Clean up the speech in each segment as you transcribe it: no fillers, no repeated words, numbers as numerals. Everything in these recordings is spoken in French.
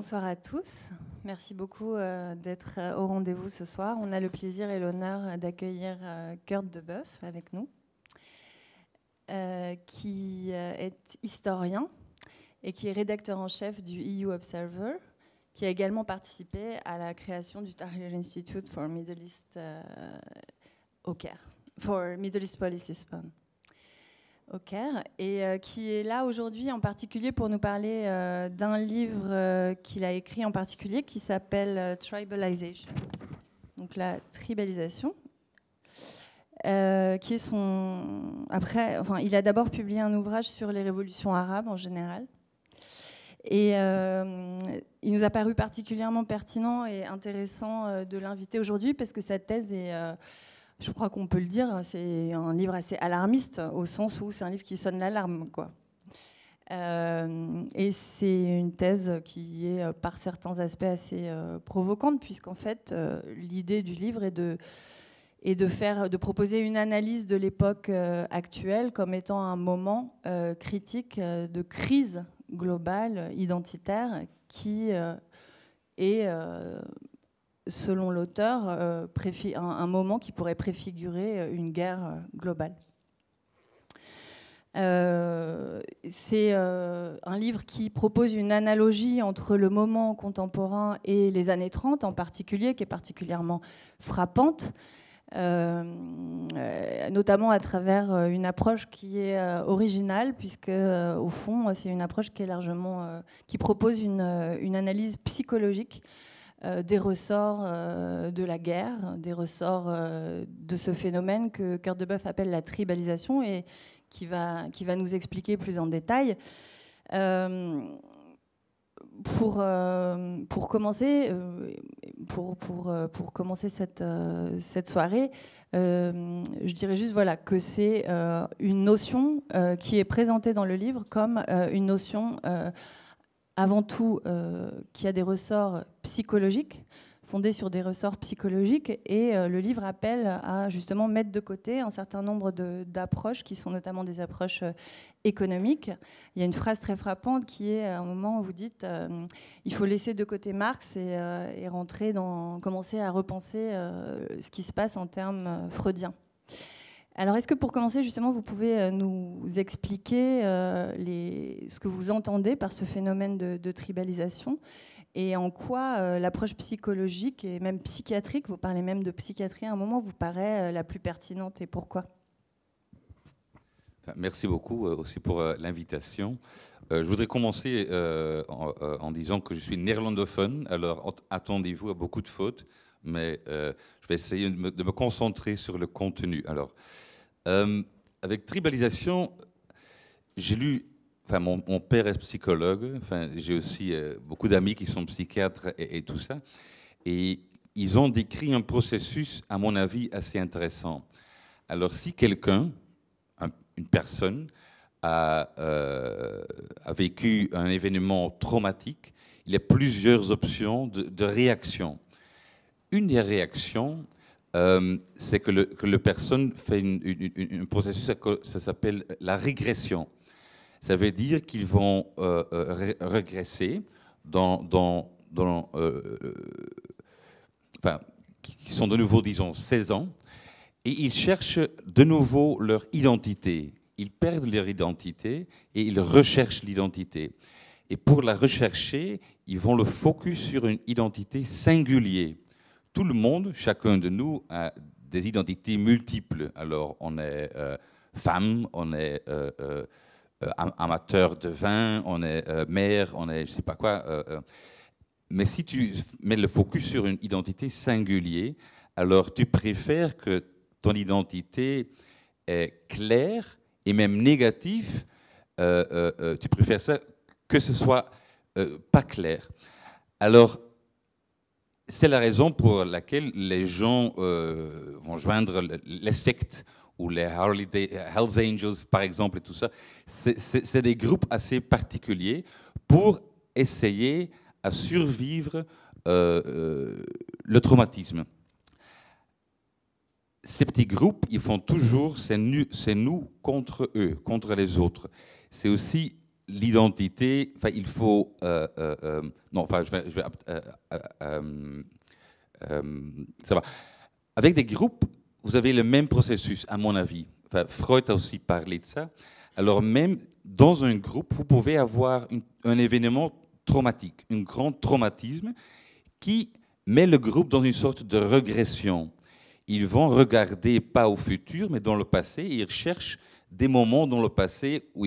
Bonsoir à tous. Merci beaucoup d'être au rendez-vous ce soir. On a le plaisir et l'honneur d'accueillir Kurt Deboeuf avec nous, qui est historien et qui est rédacteur en chef du EU Observer, qui a également participé à la création du Tahrir Institute for Middle East au Caire, for Middle East Policies, au Caire, et qui est là aujourd'hui en particulier pour nous parler d'un livre qu'il a écrit en particulier qui s'appelle Tribalization, donc la tribalisation, qui est son... Après, enfin, il a d'abord publié un ouvrage sur les révolutions arabes en général, et il nous a paru particulièrement pertinent et intéressant de l'inviter aujourd'hui parce que sa thèse est... je crois qu'on peut le dire, c'est un livre assez alarmiste, au sens où c'est un livre qui sonne l'alarme, quoi. Et c'est une thèse qui est, par certains aspects, assez provocante, puisqu'en fait, l'idée du livre est de proposer une analyse de l'époque actuelle comme étant un moment critique de crise globale, identitaire, qui est... selon l'auteur, un moment qui pourrait préfigurer une guerre globale. C'est un livre qui propose une analogie entre le moment contemporain et les années 30 en particulier, qui est particulièrement frappante, notamment à travers une approche qui est originale, puisque au fond, c'est une approche qui est largement, qui propose une analyse psychologique des ressorts de la guerre, des ressorts de ce phénomène que Kurt Deboeuf appelle la tribalisation et qui va nous expliquer plus en détail. Pour commencer cette soirée, je dirais juste voilà, que c'est une notion qui est présentée dans le livre comme une notion avant tout, qui a des ressorts psychologiques, fondés sur des ressorts psychologiques, et le livre appelle à justement mettre de côté un certain nombre d'approches, qui sont notamment des approches économiques. Il y a une phrase très frappante qui est, à un moment où vous dites il faut laisser de côté Marx et commencer à repenser ce qui se passe en termes freudiens. Alors, est-ce que pour commencer, justement, vous pouvez nous expliquer ce que vous entendez par ce phénomène de tribalisation et en quoi l'approche psychologique et même psychiatrique, vous parlez même de psychiatrie à un moment, vous paraît la plus pertinente et pourquoi ? Merci beaucoup aussi pour l'invitation. Je voudrais commencer en disant que je suis néerlandophone, alors attendez-vous à beaucoup de fautes, mais je vais essayer de me concentrer sur le contenu. Alors, avec tribalisation, j'ai lu, enfin mon père est psychologue, enfin j'ai aussi beaucoup d'amis qui sont psychiatres et tout ça, et ils ont décrit un processus, à mon avis, assez intéressant. Alors si quelqu'un, une personne, a vécu un événement traumatique, il y a plusieurs options de réaction. Une des réactions, c'est que le personne fait un processus, ça s'appelle la régression. Ça veut dire qu'ils vont régresser enfin, qui sont de nouveau, disons, 16 ans, et ils cherchent de nouveau leur identité. Ils perdent leur identité et ils recherchent l'identité. Et pour la rechercher, ils vont le focus sur une identité singulière. Tout le monde, chacun de nous, a des identités multiples. Alors, on est femme, on est amateur de vin, on est mère, on est je ne sais pas quoi. Mais si tu mets le focus sur une identité singulière, alors tu préfères que ton identité est claire et même négative. Tu préfères ça que ce soit pas clair. Alors, c'est la raison pour laquelle les gens vont joindre les sectes ou les Hells Angels, par exemple, et tout ça. C'est des groupes assez particuliers pour essayer à survivre le traumatisme. Ces petits groupes, ils font toujours, c'est nous contre eux, contre les autres. C'est aussi l'identité, il faut... non, ça va. Avec des groupes, vous avez le même processus, à mon avis. Freud a aussi parlé de ça. Alors même dans un groupe, vous pouvez avoir un événement traumatique, un grand traumatisme qui met le groupe dans une sorte de régression. Ils vont regarder pas au futur, mais dans le passé, et ils cherchent des moments dans le passé où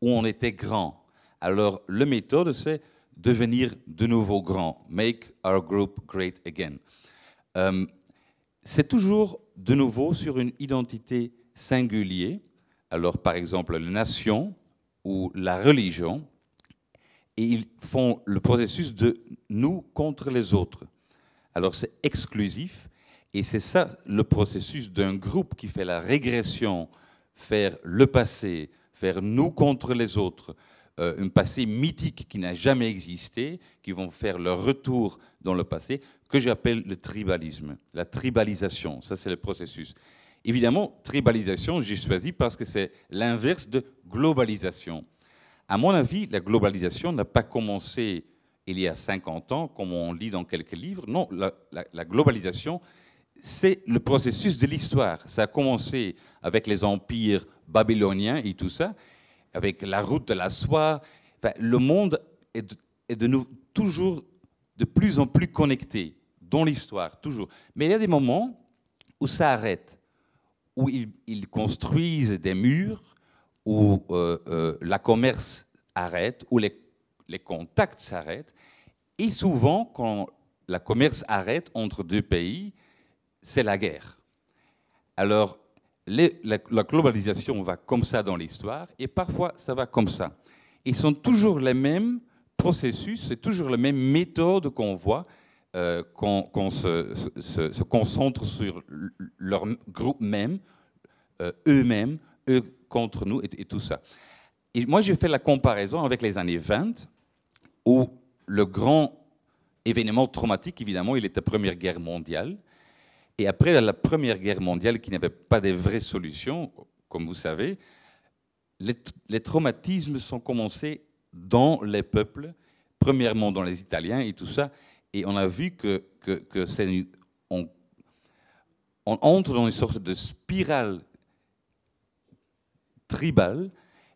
on était grand. Alors, la méthode, c'est devenir de nouveau grand. Make our group great again. C'est toujours de nouveau sur une identité singulière. Alors, par exemple, la nation ou la religion, et ils font le processus de nous contre les autres. Alors, c'est exclusif, et c'est ça le processus d'un groupe qui fait la régression, faire le passé, faire nous contre les autres, un passé mythique qui n'a jamais existé, qui vont faire leur retour dans le passé, que j'appelle le tribalisme, la tribalisation. Ça, c'est le processus. Évidemment, tribalisation, j'ai choisi parce que c'est l'inverse de globalisation. À mon avis, la globalisation n'a pas commencé il y a 50 ans, comme on lit dans quelques livres. Non, la globalisation, c'est le processus de l'histoire. Ça a commencé avec les empires babyloniens et tout ça, avec la route de la soie. Le monde est toujours de plus en plus connecté dans l'histoire, toujours. Mais il y a des moments où ça arrête, où ils construisent des murs, où la commerce arrête, où les contacts s'arrêtent. Et souvent, quand la commerce arrête entre deux pays, c'est la guerre. Alors, la globalisation va comme ça dans l'histoire, et parfois, ça va comme ça. Ils sont toujours les mêmes processus, c'est toujours la même méthode qu'on voit, qu'on se concentre sur leur groupe même, eux-mêmes, eux contre nous, et tout ça. Et moi, j'ai fait la comparaison avec les années 20, où le grand événement traumatique, évidemment, il était la Première Guerre mondiale. Et après la Première Guerre mondiale, qui n'avait pas de vraies solutions, comme vous savez, les traumatismes sont commencés dans les peuples, premièrement dans les Italiens et tout ça. Et on a vu que on entre dans une sorte de spirale tribale,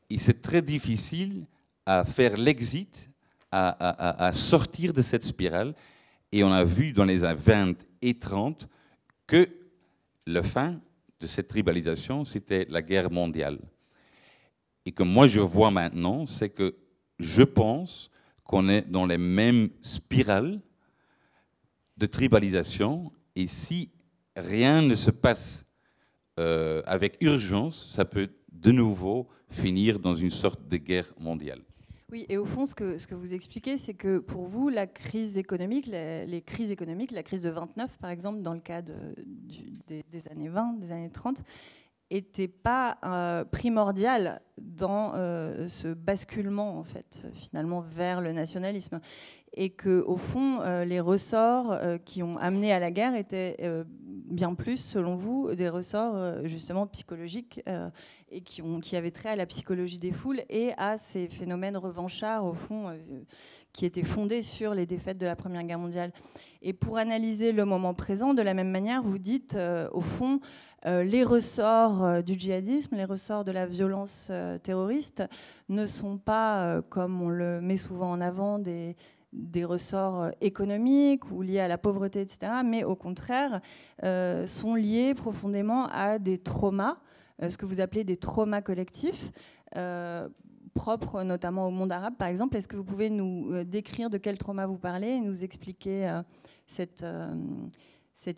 et c'est très difficile à faire l'exit, à sortir de cette spirale. Et on a vu dans les années 20 et 30 que la fin de cette tribalisation, c'était la guerre mondiale. Et que moi, je vois maintenant, c'est que je pense qu'on est dans les mêmes spirales de tribalisation. Et si rien ne se passe avec urgence, ça peut de nouveau finir dans une sorte de guerre mondiale. Oui, et au fond, ce que vous expliquez, c'est que pour vous, la crise économique, les crises économiques, la crise de 29, par exemple, dans le cas des années 20, des années 30, n'était pas primordiale dans ce basculement, en fait, finalement, vers le nationalisme. Et qu'au fond, les ressorts qui ont amené à la guerre étaient bien plus, selon vous, des ressorts justement psychologiques et qui avaient trait à la psychologie des foules et à ces phénomènes revanchards, au fond, qui étaient fondés sur les défaites de la Première Guerre mondiale. Et pour analyser le moment présent, de la même manière, vous dites, au fond, les ressorts du djihadisme, les ressorts de la violence terroriste ne sont pas, comme on le met souvent en avant, des ressorts économiques ou liés à la pauvreté, etc., mais au contraire sont liés profondément à des traumas, ce que vous appelez des traumas collectifs, propres notamment au monde arabe, par exemple. Est-ce que vous pouvez nous décrire de quel trauma vous parlez et nous expliquer cette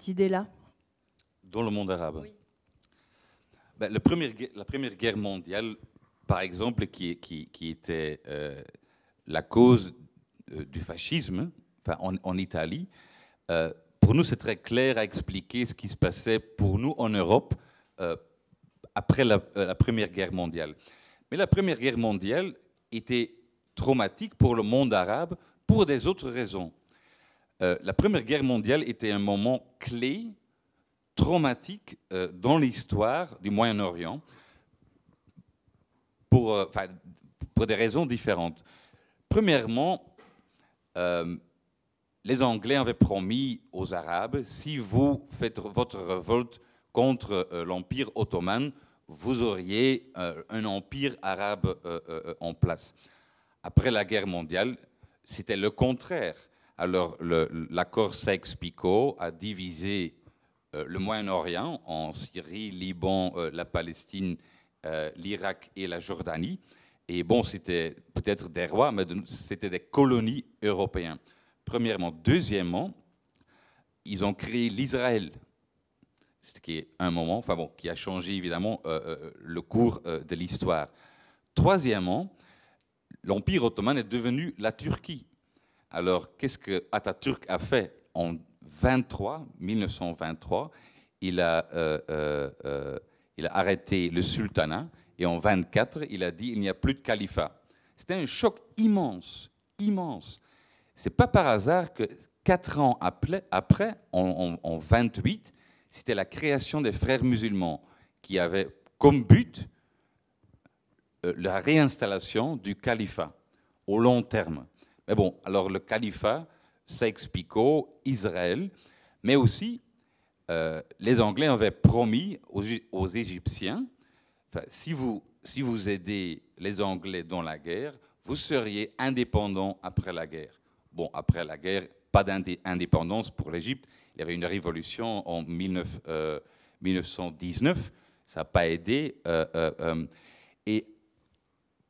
idée-là? Dans le monde arabe. Oui. Ben, la première guerre mondiale, par exemple, qui était la cause du fascisme, en Italie, pour nous, c'est très clair à expliquer ce qui se passait pour nous en Europe après la Première Guerre mondiale. Mais la Première Guerre mondiale était traumatique pour le monde arabe pour des autres raisons. La Première Guerre mondiale était un moment clé, traumatique dans l'histoire du Moyen-Orient pour des raisons différentes. Premièrement, les Anglais avaient promis aux Arabes, si vous faites votre révolte contre l'Empire ottoman, vous auriez un empire arabe en place. Après la guerre mondiale, c'était le contraire. Alors, l'accord Sykes-Picot a divisé le Moyen-Orient en Syrie, Liban, la Palestine, l'Irak et la Jordanie. Et bon, c'était peut-être des rois, mais c'était des colonies européennes. Premièrement. Deuxièmement, ils ont créé l'Israël, ce qui est un moment, enfin bon, qui a changé évidemment le cours de l'histoire. Troisièmement, l'Empire ottoman est devenu la Turquie. Alors, qu'est-ce que Atatürk a fait en 1923, il a arrêté le sultanat et en 1924, il a dit il n'y a plus de califat. C'était un choc immense, immense. Ce n'est pas par hasard que 4 ans après, en 1928, c'était la création des frères musulmans qui avait comme but la réinstallation du califat au long terme. Mais bon, alors le califat, Sykes-Picot, Israël, mais aussi les Anglais avaient promis aux Égyptiens, si vous aidez les Anglais dans la guerre, vous seriez indépendants après la guerre. Bon, après la guerre, pas d'indépendance pour l'Égypte. Il y avait une révolution en 1919, ça n'a pas aidé. Et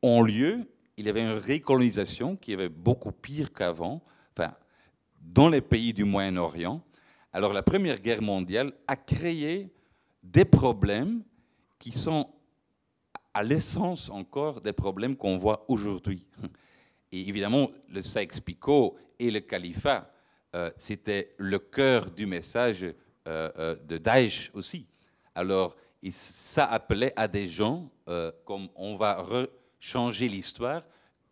en lieu, il y avait une récolonisation qui avait beaucoup pire qu'avant, enfin, dans les pays du Moyen-Orient. Alors la Première Guerre mondiale a créé des problèmes qui sont à l'essence encore des problèmes qu'on voit aujourd'hui. Et évidemment, le Sykes-Picot et le califat, c'était le cœur du message de Daesh aussi. Alors, ça appelait à des gens, comme on va changer l'histoire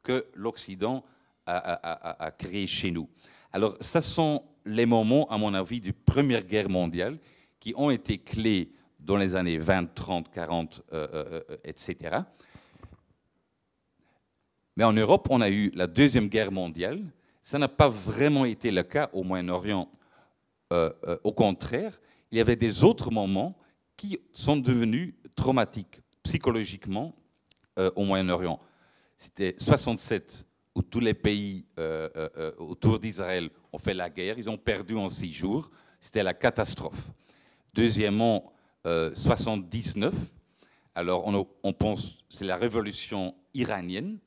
que l'Occident a créé chez nous. Alors, ce sont les moments, à mon avis, de Première Guerre mondiale qui ont été clés dans les années 20, 30, 40, etc. Mais en Europe, on a eu la Deuxième Guerre mondiale. Ça n'a pas vraiment été le cas au Moyen-Orient. Au contraire, il y avait des autres moments qui sont devenus traumatiques psychologiquement au Moyen-Orient. C'était 67, où tous les pays autour d'Israël ont fait la guerre. Ils ont perdu en 6 jours. C'était la catastrophe. Deuxièmement, 79. Alors, on pense c'est la révolution iranienne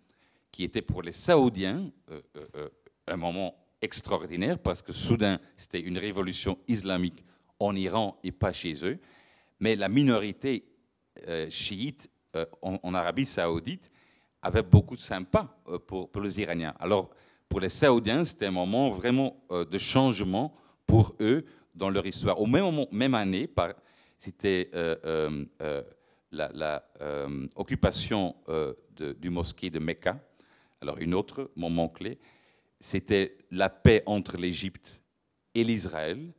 qui était pour les Saoudiens un moment extraordinaire parce que soudain, c'était une révolution islamique en Iran et pas chez eux. Mais la minorité chiite en Arabie saoudite avait beaucoup de sympathie pour les Iraniens. Alors, pour les Saoudiens, c'était un moment vraiment de changement pour eux dans leur histoire. Au même moment, même année, c'était l'occupation du mosquée de Mecca. Alors, un autre moment clé, c'était la paix entre l'Égypte et l'Israël.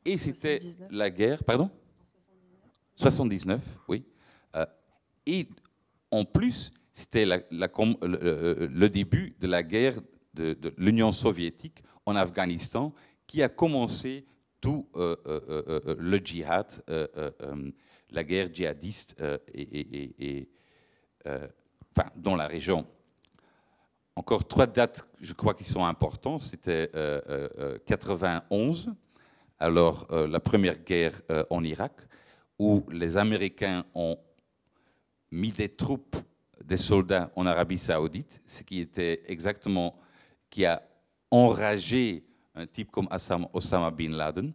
Et c'était la guerre, pardon ? 79, oui. Et en plus, c'était le début de la guerre de l'Union soviétique en Afghanistan qui a commencé tout le djihad, la guerre djihadiste dans la région. Encore 3 dates, je crois, qui sont importantes. C'était 91, alors la première guerre en Irak, où les Américains ont mis des troupes, des soldats en Arabie saoudite, ce qui était exactement, qui a enragé un type comme Osama Bin Laden,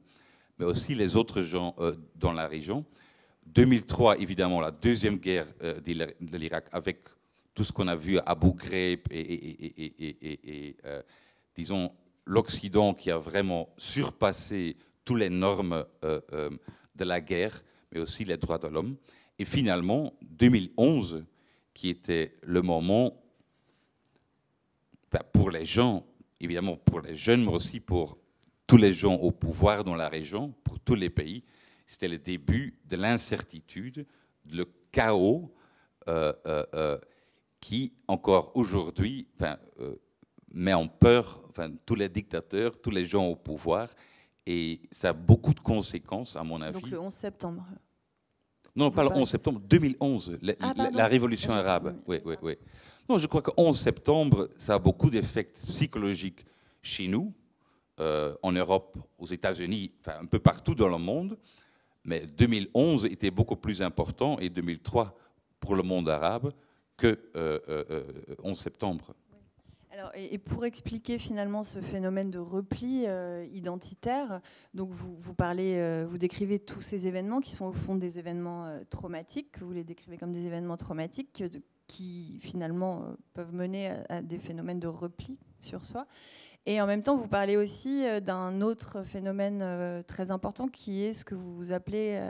mais aussi les autres gens dans la région. 2003, évidemment, la deuxième guerre de l'Irak, avec tout ce qu'on a vu à Abu Ghraib et disons, l'Occident qui a vraiment surpassé toutes les normes de la guerre, mais aussi les droits de l'homme. Et finalement, 2011, qui était le moment pour les gens, évidemment pour les jeunes, mais aussi pour tous les gens au pouvoir dans la région, pour tous les pays, c'était le début de l'incertitude, le chaos, qui, encore aujourd'hui, met en peur tous les dictateurs, tous les gens au pouvoir. Et ça a beaucoup de conséquences, à mon avis. Donc le 11 septembre. Non, pas le 11 septembre, 2011, la révolution arabe. Oui, oui, oui. Non, je crois que 11 septembre, ça a beaucoup d'effets psychologiques chez nous, en Europe, aux États-Unis, un peu partout dans le monde. Mais 2011 était beaucoup plus important, et 2003 pour le monde arabe, que 11 septembre. Alors, et pour expliquer finalement ce phénomène de repli identitaire, donc vous parlez, vous décrivez tous ces événements qui sont au fond des événements traumatiques, vous les décrivez comme des événements traumatiques qui finalement peuvent mener à des phénomènes de repli sur soi. Et en même temps, vous parlez aussi d'un autre phénomène très important qui est ce que vous appelez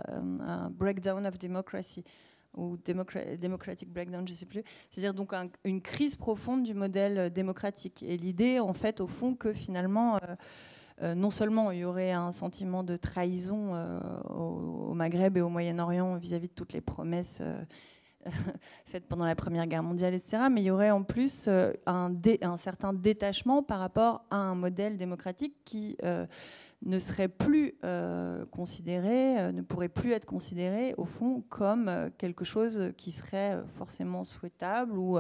un breakdown of democracy, ou democratic breakdown, je ne sais plus. C'est-à-dire donc une crise profonde du modèle démocratique. Et l'idée, en fait, au fond, que finalement, non seulement il y aurait un sentiment de trahison au Maghreb et au Moyen-Orient vis-à-vis de toutes les promesses faites pendant la Première Guerre mondiale, etc., mais il y aurait en plus un certain détachement par rapport à un modèle démocratique qui ne serait plus considéré, ne pourrait plus être considéré, au fond, comme quelque chose qui serait forcément souhaitable. Ou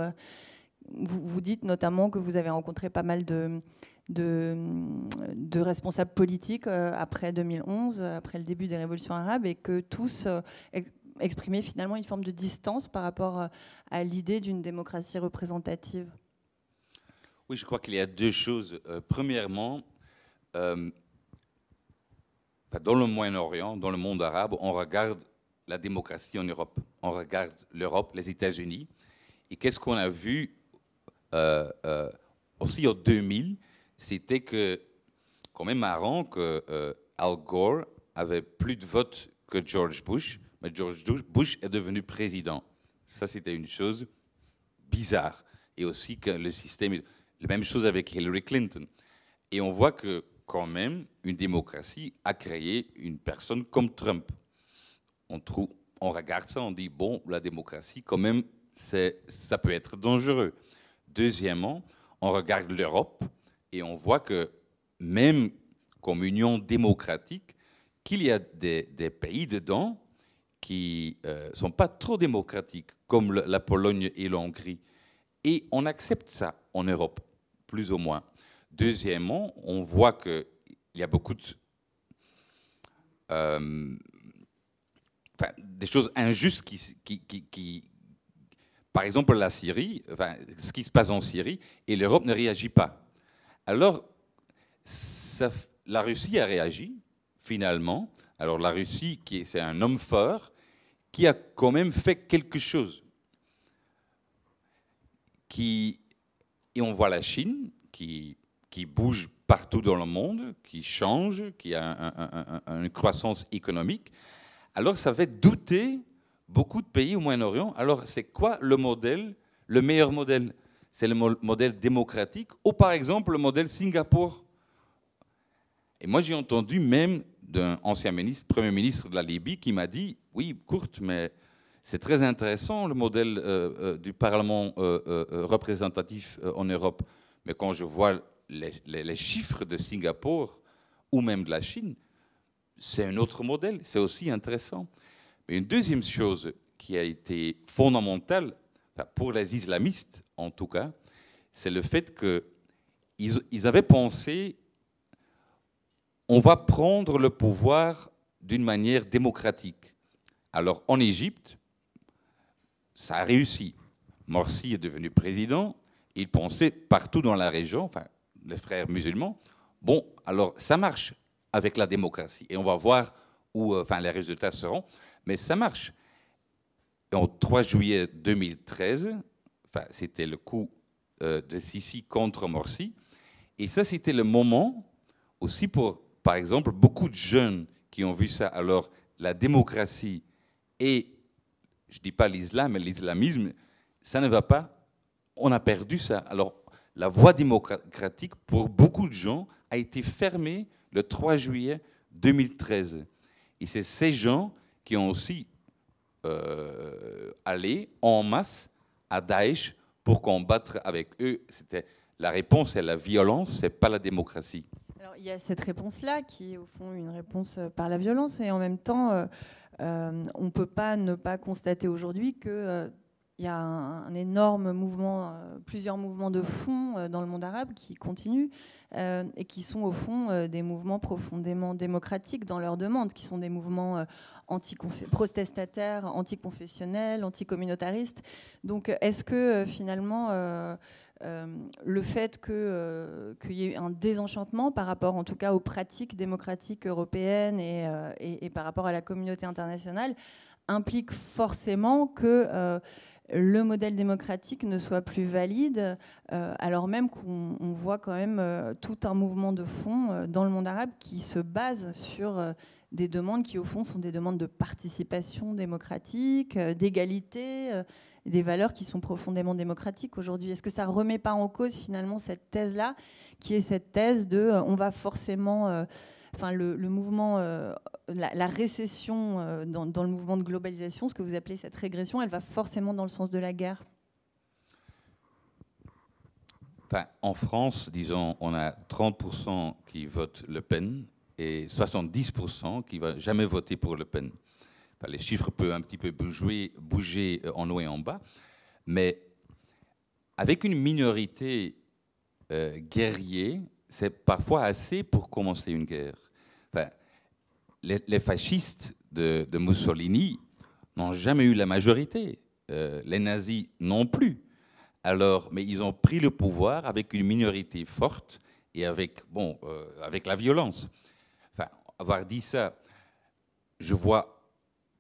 vous dites notamment que vous avez rencontré pas mal de responsables politiques après 2011, après le début des révolutions arabes, et que tous exprimaient finalement une forme de distance par rapport à l'idée d'une démocratie représentative. Oui, je crois qu'il y a deux choses. Premièrement, dans le Moyen-Orient, dans le monde arabe, on regarde la démocratie en Europe. On regarde l'Europe, les États-Unis. Et qu'est-ce qu'on a vu aussi en 2000, c'était que, quand même marrant, que Al Gore avait plus de votes que George Bush, mais George Bush est devenu président. Ça, c'était une chose bizarre. Et aussi que le système, la même chose avec Hillary Clinton. Et on voit que, quand même, une démocratie a créé une personne comme Trump. On regarde ça, on dit, bon, la démocratie, quand même, ça peut être dangereux. Deuxièmement, on regarde l'Europe et on voit que, même comme union démocratique, qu'il y a des pays dedans qui ne sont pas trop démocratiques, comme la Pologne et l'Hongrie. Et on accepte ça en Europe, plus ou moins. Deuxièmement, on voit qu'il y a beaucoup des choses injustes par exemple, la Syrie, ce qui se passe en Syrie, et l'Europe ne réagit pas. Alors, la Russie a réagi, finalement. Alors, la Russie, c'est un homme fort, qui a quand même fait quelque chose. Et on voit la Chine, qui bouge partout dans le monde, qui change, qui a une croissance économique. Alors, ça fait douter beaucoup de pays au Moyen-Orient. Alors, c'est quoi le meilleur modèle? C'est le modèle démocratique ou, par exemple, le modèle Singapour? Et moi, j'ai entendu même d'un ancien Premier ministre de la Libye qui m'a dit, oui, Kurt, mais c'est très intéressant le modèle du Parlement représentatif en Europe. Mais quand je vois les chiffres de Singapour ou même de la Chine, c'est un autre modèle, c'est aussi intéressant. Mais une deuxième chose qui a été fondamentale, pour les islamistes en tout cas, c'est le fait qu'ils avaient pensé on va prendre le pouvoir d'une manière démocratique. Alors en Égypte, ça a réussi. Morsi est devenu président. Il pensait partout dans la région, les frères musulmans, bon, alors ça marche avec la démocratie. Et on va voir où les résultats seront. Mais ça marche. Et en 3 juillet 2013, c'était le coup de Sisi contre Morsi. Et ça, c'était le moment aussi pour, par exemple, beaucoup de jeunes qui ont vu ça. Alors, la démocratie et, je ne dis pas l'islam, mais l'islamisme, ça ne va pas. On a perdu ça. Alors, la voie démocratique, pour beaucoup de gens, a été fermée le 3 juillet 2013. Et c'est ces gens qui ont aussi allé en masse à Daesh pour combattre avec eux. La réponse est la violence, c'est pas la démocratie. Alors, il y a cette réponse-là qui est au fond une réponse par la violence, et en même temps, on ne peut pas ne pas constater aujourd'hui que il y a un énorme mouvement, plusieurs mouvements de fond dans le monde arabe qui continuent et qui sont au fond des mouvements profondément démocratiques dans leurs demandes, qui sont des mouvements protestataires, anticonfessionnels, anticommunautaristes. Donc est-ce que finalement le fait qu'il y ait un désenchantement par rapport en tout cas aux pratiques démocratiques européennes et par rapport à la communauté internationale implique forcément que le modèle démocratique ne soit plus valide, alors même qu'on voit quand même tout un mouvement de fond dans le monde arabe qui se base sur des demandes qui, au fond, sont des demandes de participation démocratique, d'égalité, des valeurs qui sont profondément démocratiques aujourd'hui. Est-ce que ça ne remet pas en cause, finalement, cette thèse-là, qui est cette thèse de on va forcément... Enfin, le mouvement, la récession dans le mouvement de globalisation, ce que vous appelez cette régression, elle va forcément dans le sens de la guerre? Enfin, en France, disons, on a 30% qui votent Le Pen et 70% qui ne vont jamais voter pour Le Pen. Enfin, les chiffres peuvent un petit peu bouger en haut et en bas, mais avec une minorité guerrier, c'est parfois assez pour commencer une guerre. Enfin, les fascistes de Mussolini n'ont jamais eu la majorité. Les nazis non plus. Alors, mais ils ont pris le pouvoir avec une minorité forte et avec la violence. Enfin, avoir dit ça, je vois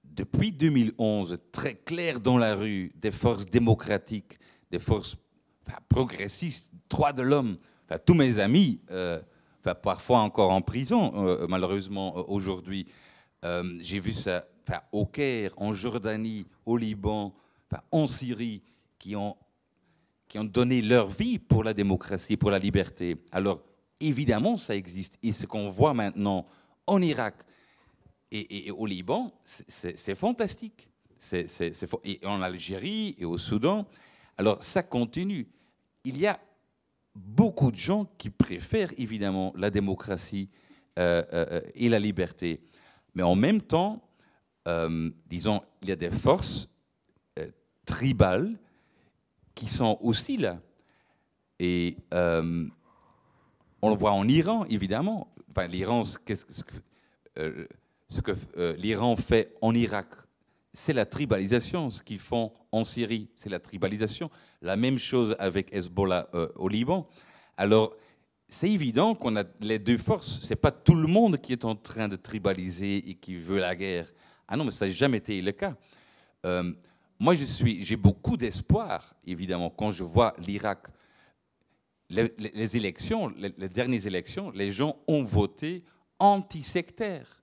depuis 2011 très clair dans la rue des forces démocratiques, des forces progressistes, droits de l'homme. Enfin, tous mes amis, parfois encore en prison, malheureusement aujourd'hui. J'ai vu ça au Caire, en Jordanie, au Liban, en Syrie, qui ont donné leur vie pour la démocratie, pour la liberté. Alors, évidemment, ça existe. Et ce qu'on voit maintenant en Irak et au Liban, c'est fantastique. Et en Algérie et au Soudan. Alors, ça continue. Il y a beaucoup de gens qui préfèrent évidemment la démocratie et la liberté. Mais en même temps, disons, il y a des forces tribales qui sont aussi là. Et on le voit en Iran, évidemment. Enfin, l'Iran, ce que l'Iran fait en Irak, c'est la tribalisation. Ce qu'ils font en Syrie, c'est la tribalisation. La même chose avec Hezbollah au Liban. Alors, c'est évident qu'on a les deux forces. Ce n'est pas tout le monde qui est en train de tribaliser et qui veut la guerre. Ah non, mais ça n'a jamais été le cas. Moi, j'ai beaucoup d'espoir, évidemment, quand je vois l'Irak. Les élections, les dernières élections, les gens ont voté anti-sectaire.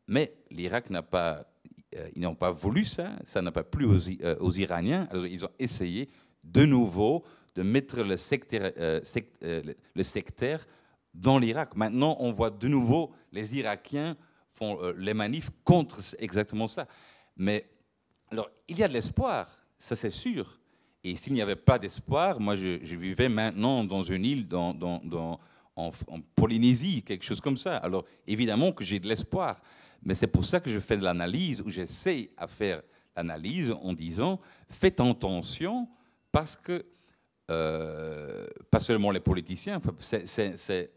Mais l'Irak n'a pas... ils n'ont pas voulu ça, ça n'a pas plu aux Iraniens. Alors, ils ont essayé de nouveau de mettre le sectaire dans l'Irak. Maintenant, on voit de nouveau les Irakiens font les manifs contre exactement ça. Mais alors, il y a de l'espoir, ça c'est sûr. Et s'il n'y avait pas d'espoir, moi je vivais maintenant dans une île en Polynésie, quelque chose comme ça. Alors, évidemment que j'ai de l'espoir. Mais c'est pour ça que je fais de l'analyse, ou j'essaie à faire l'analyse en disant faites attention parce que, pas seulement les politiciens,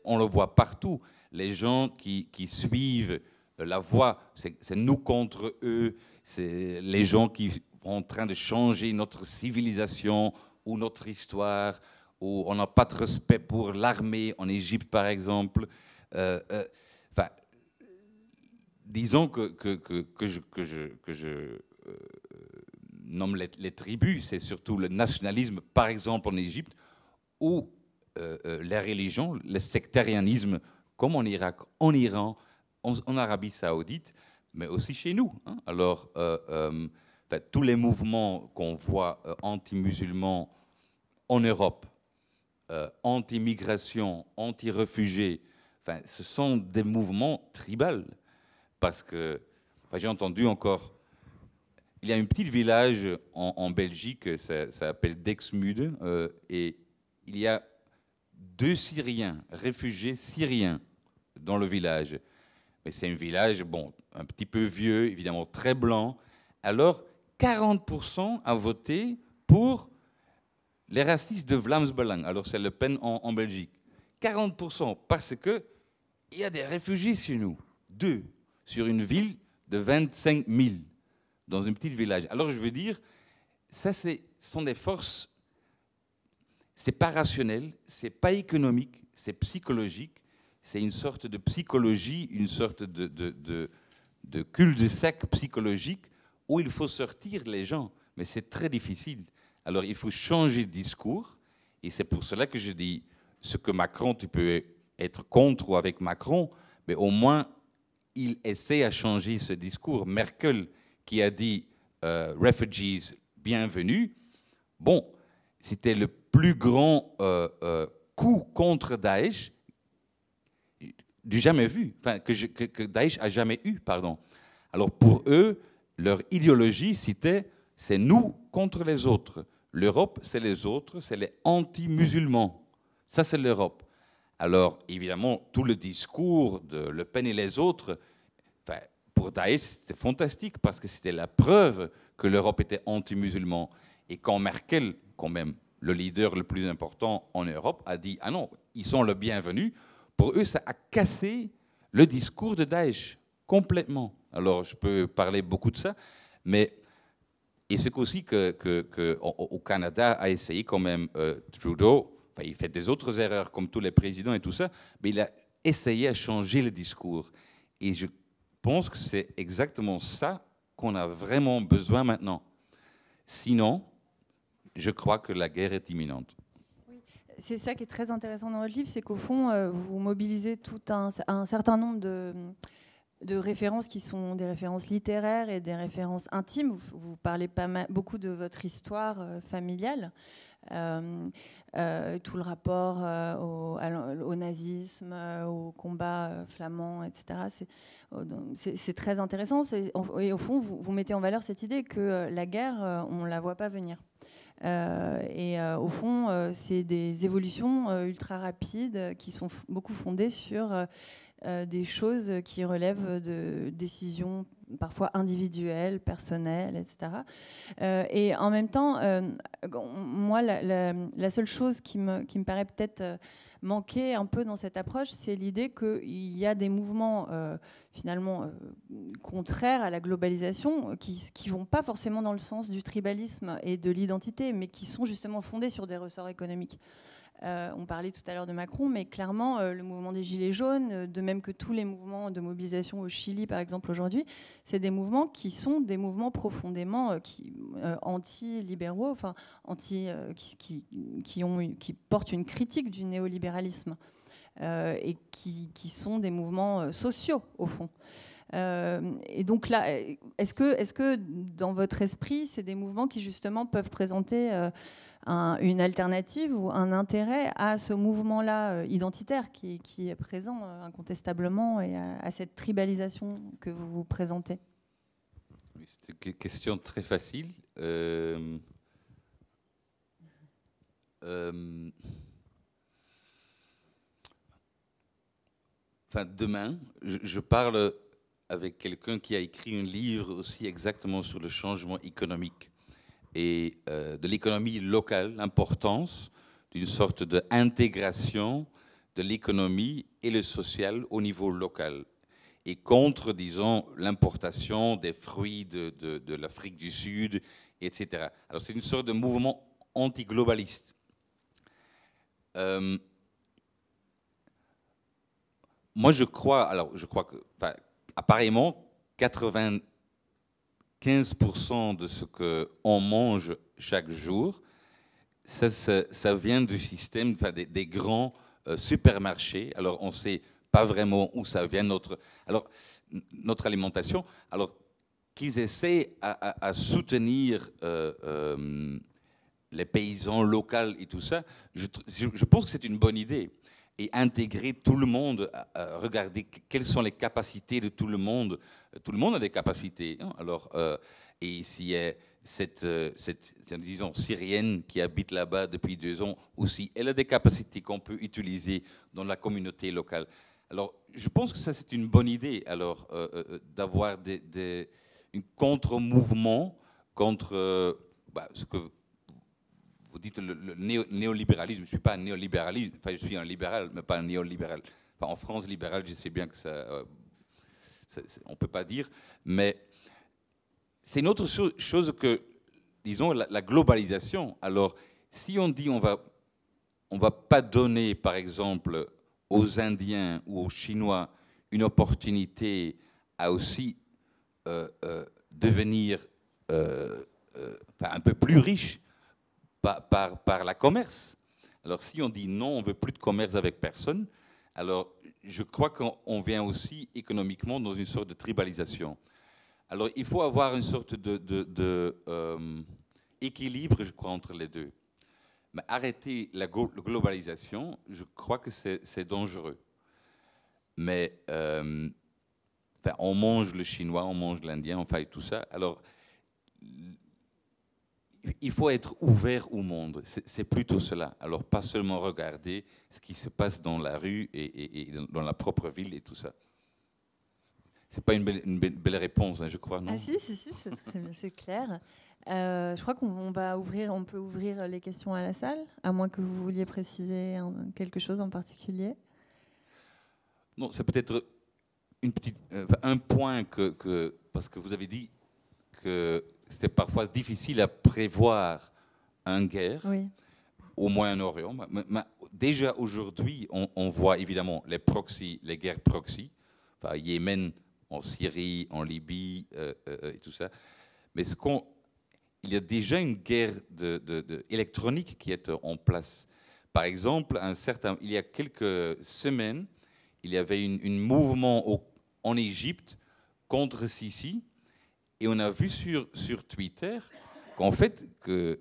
on le voit partout, les gens qui suivent la voie, c'est nous contre eux, c'est les gens qui sont en train de changer notre civilisation ou notre histoire, où on n'a pas de respect pour l'armée en Égypte, par exemple. Disons que je nomme les tribus, c'est surtout le nationalisme, par exemple en Égypte, ou la religion, le sectarianisme, comme en Irak, en Iran, en Arabie Saoudite, mais aussi chez nous. Hein. Alors, tous les mouvements qu'on voit anti-musulmans en Europe, anti-migration, anti-réfugiés, ce sont des mouvements tribaux. Parce que j'ai entendu encore il y a un petit village en Belgique, ça s'appelle Dexmude, et il y a 2 Syriens, réfugiés syriens, dans le village. Mais c'est un village, bon, un petit peu vieux, évidemment très blanc. Alors, 40% a voté pour les racistes de Vlaams-Belang. Alors, c'est Le Pen en Belgique. 40%, parce qu'il y a des réfugiés chez nous. 2, sur une ville de 25 000, dans un petit village. Alors, je veux dire, ça, ce sont des forces, c'est pas rationnel, c'est pas économique, c'est psychologique. C'est une sorte de psychologie, une sorte de cul-de-sac psychologique où il faut sortir les gens. Mais c'est très difficile. Alors il faut changer de discours. Et c'est pour cela que je dis, ce que Macron, tu peux être contre ou avec Macron, mais au moins il essaie à changer ce discours. Merkel, qui a dit refugees, bienvenue, bon, c'était le plus grand coup contre Daesh du jamais vu, enfin, que Daesh a jamais eu, pardon. Alors pour eux, leur idéologie, c'était c'est nous contre les autres. L'Europe, c'est les autres, c'est les anti-musulmans. Ça, c'est l'Europe. Alors évidemment, tout le discours de Le Pen et les autres, enfin, pour Daesh, c'était fantastique parce que c'était la preuve que l'Europe était anti-musulman. Et quand Merkel, quand même, le leader le plus important en Europe, a dit ah non, ils sont le bienvenu. Pour eux, ça a cassé le discours de Daesh complètement. Alors, je peux parler beaucoup de ça, mais et c'est aussi qu'au Canada a essayé quand même Trudeau. Enfin, il fait des autres erreurs comme tous les présidents et tout ça, mais il a essayé à changer le discours. Et je pense que c'est exactement ça qu'on a vraiment besoin maintenant. Sinon, je crois que la guerre est imminente. C'est ça qui est très intéressant dans votre livre, c'est qu'au fond, vous mobilisez tout un certain nombre de références qui sont des références littéraires et des références intimes. Vous parlez beaucoup de votre histoire familiale, tout le rapport au nazisme, au combat flamand, etc. C'est très intéressant. Et au fond, vous mettez en valeur cette idée que la guerre, on ne la voit pas venir. Au fond, c'est des évolutions ultra rapides qui sont beaucoup fondées sur des choses qui relèvent de décisions parfois individuelles, personnelles, etc. Et en même temps, moi, la seule chose qui me paraît peut-être manquer un peu dans cette approche, c'est l'idée qu'il y a des mouvements finalement contraires à la globalisation qui vont pas forcément dans le sens du tribalisme et de l'identité, mais qui sont justement fondés sur des ressorts économiques. On parlait tout à l'heure de Macron, mais clairement, le mouvement des Gilets jaunes, de même que tous les mouvements de mobilisation au Chili, par exemple, aujourd'hui, c'est des mouvements qui sont des mouvements profondément anti-libéraux, enfin, qui portent une critique du néolibéralisme et qui sont des mouvements sociaux, au fond. Et donc là, est-ce que dans votre esprit, c'est des mouvements qui justement peuvent présenter une alternative ou un intérêt à ce mouvement-là identitaire qui est présent incontestablement et à cette tribalisation que vous présentez? C'est une question très facile. Enfin, demain, je parle avec quelqu'un qui a écrit un livre aussi exactement sur le changement économique et de l'économie locale, l'importance d'une sorte d'intégration de l'économie et le social au niveau local et contre, disons, l'importation des fruits de l'Afrique du Sud, etc. Alors c'est une sorte de mouvement antiglobaliste. Moi, je crois que, enfin, apparemment, 95% de ce qu'on mange chaque jour, ça vient du système, enfin, des grands supermarchés. Alors, on ne sait pas vraiment où ça vient, notre alimentation. Alors, qu'ils essaient à soutenir les paysans locaux et tout ça, je pense que c'est une bonne idée. Et intégrer tout le monde, regarder quelles sont les capacités de tout le monde. Tout le monde a des capacités. Hein. Alors, Et s'il y a cette disons, Syrienne qui habite là-bas depuis 2 ans aussi, elle a des capacités qu'on peut utiliser dans la communauté locale. Alors, je pense que ça, c'est une bonne idée, alors, d'avoir un contre-mouvement contre ce que vous dites, le néolibéralisme. Je ne suis pas un néolibéraliste, enfin, je suis un libéral, mais pas un néolibéral. Enfin, en France, libéral, je sais bien que ça, on ne peut pas dire, mais c'est une autre chose que, disons, la globalisation. Alors, si on dit on va pas donner, par exemple, aux Indiens ou aux Chinois une opportunité à aussi devenir un peu plus riches par la commerce. Alors, si on dit non, on veut plus de commerce avec personne, alors je crois qu'on vient aussi économiquement dans une sorte de tribalisation. Alors, il faut avoir une sorte d'équilibre, je crois, entre les deux. Mais arrêter la globalisation, je crois que c'est dangereux. Mais on mange le chinois, on mange l'indien, enfin, tout ça. Alors, il faut être ouvert au monde. C'est plutôt cela. Alors, pas seulement regarder ce qui se passe dans la rue et dans la propre ville et tout ça. C'est pas une belle réponse, hein, je crois, non? Ah si, c'est clair. Je crois on peut ouvrir les questions à la salle, à moins que vous vouliez préciser quelque chose en particulier. Non, c'est peut-être un point parce que vous avez dit que c'est parfois difficile à prévoir une guerre, oui, au Moyen-Orient. Mais déjà aujourd'hui, on voit évidemment les guerres proxy, enfin, Yémen, en Syrie, en Libye et tout ça. Mais il y a déjà une guerre électronique qui est en place. Par exemple, il y a quelques semaines, il y avait un mouvement en Égypte contre Sisi, et on a vu sur Twitter qu'en fait, que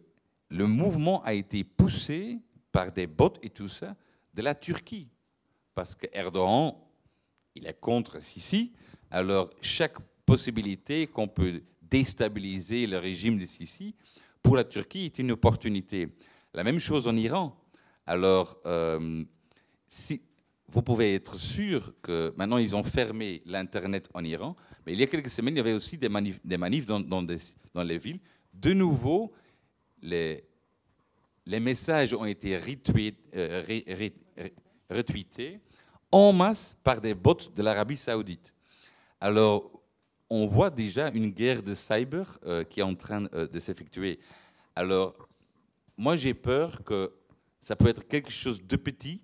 le mouvement a été poussé par des bots et tout ça de la Turquie. Parce que Erdogan, il est contre Sisi, alors chaque possibilité qu'on peut déstabiliser le régime de Sisi, pour la Turquie, est une opportunité. La même chose en Iran. Alors, vous pouvez être sûr que maintenant, ils ont fermé l'Internet en Iran, mais il y a quelques semaines, il y avait aussi des manifs dans les villes. De nouveau, les messages ont été retweetés en masse par des bots de l'Arabie saoudite. Alors, on voit déjà une guerre de cyber qui est en train de s'effectuer. Alors, moi, j'ai peur que ça peut être quelque chose de petit,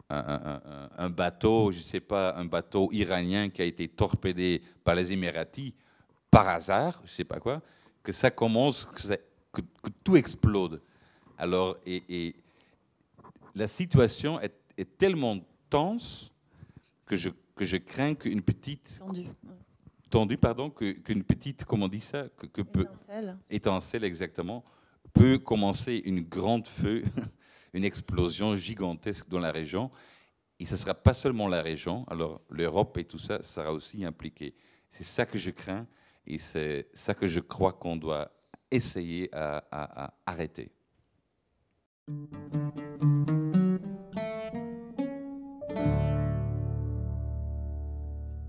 un bateau, je ne sais pas, un bateau iranien qui a été torpédé par les Émiratis par hasard, je ne sais pas quoi, que ça commence, que tout explose. Alors, et la situation est tellement tense que je crains qu'une petite... Tendue, pardon, qu'une petite, comment on dit ça, étincelle, exactement, peut commencer une grande feu, une explosion gigantesque dans la région. Et ce ne sera pas seulement la région, alors l'Europe et tout ça sera aussi impliqué. C'est ça que je crains et c'est ça que je crois qu'on doit essayer à arrêter.